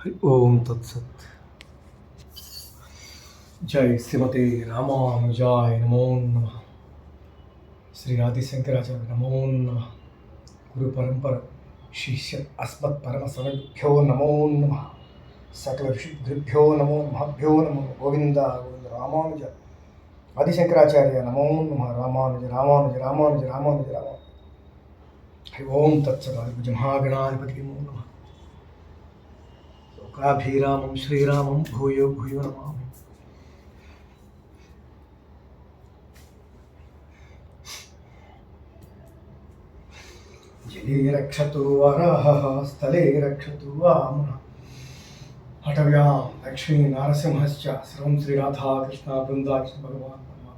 ओम तत्सत। जय श्रीमते रामानुजाय नमो नमः। श्री आदिशंकराचार्य नमो नमः। गुरु परंपरा शिष्य अस्मत् परम समेभ्यो नमो नमः। सकल ऋषिभ्यो नमो महभ्यो नमो। गोविंद गोविंद रामानुज आदिशंकराचार्य नमो नमः। रामानुज रामानुज रामानुज रामानुज रामानुज। ओम तत्सत। महागणाधिपति नमो नमः। लोकाभिरामं श्रीरामं भूयो भूयो नमामि। जले रक्षतु वराहः स्थले रक्षतु वामनः। अटव्यां लक्ष्मी नारसिंहश्च सर्वं श्रीराधा कृष्ण वृंदा कृष्ण भगवान् परमात्मा।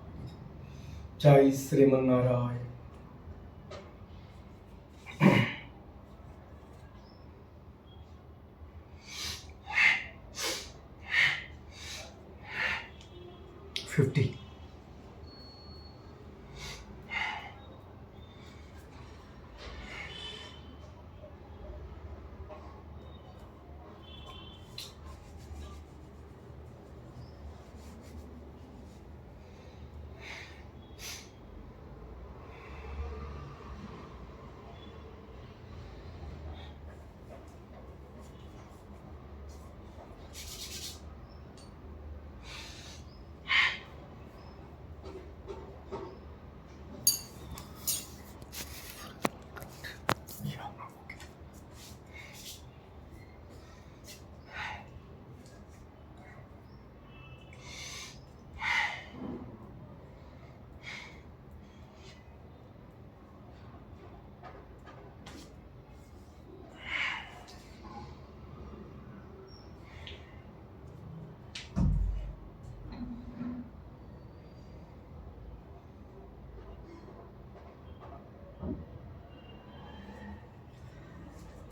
जय श्रीमन्नारायण। फिफ्टी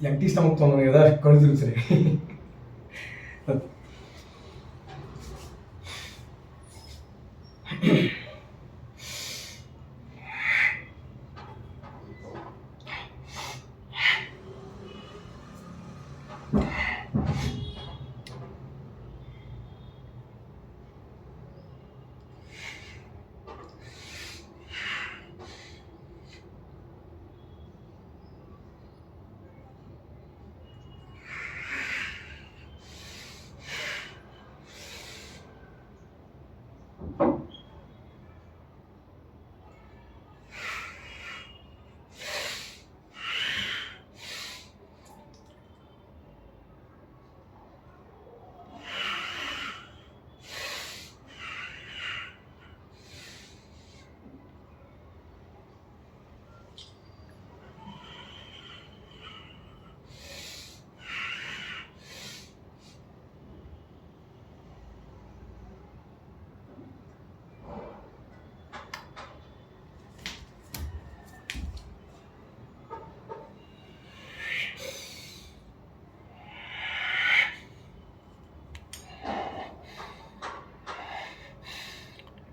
ಎಂಟಿ ಸ್ಟಮಕ್ ತೊಗೊಂಡು ಎದ ಕಳಿದ್ರು ಸರಿ.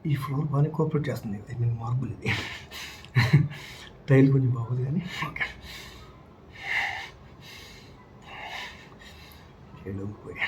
ఈ ఫ్లోర్ బాగానే కోఆపరేట్ చేస్తుంది. ఐ మీన్ మార్బుల్ ఇది. టైల్ కొంచెం బాగుంది కానీ ఓకే. పోయా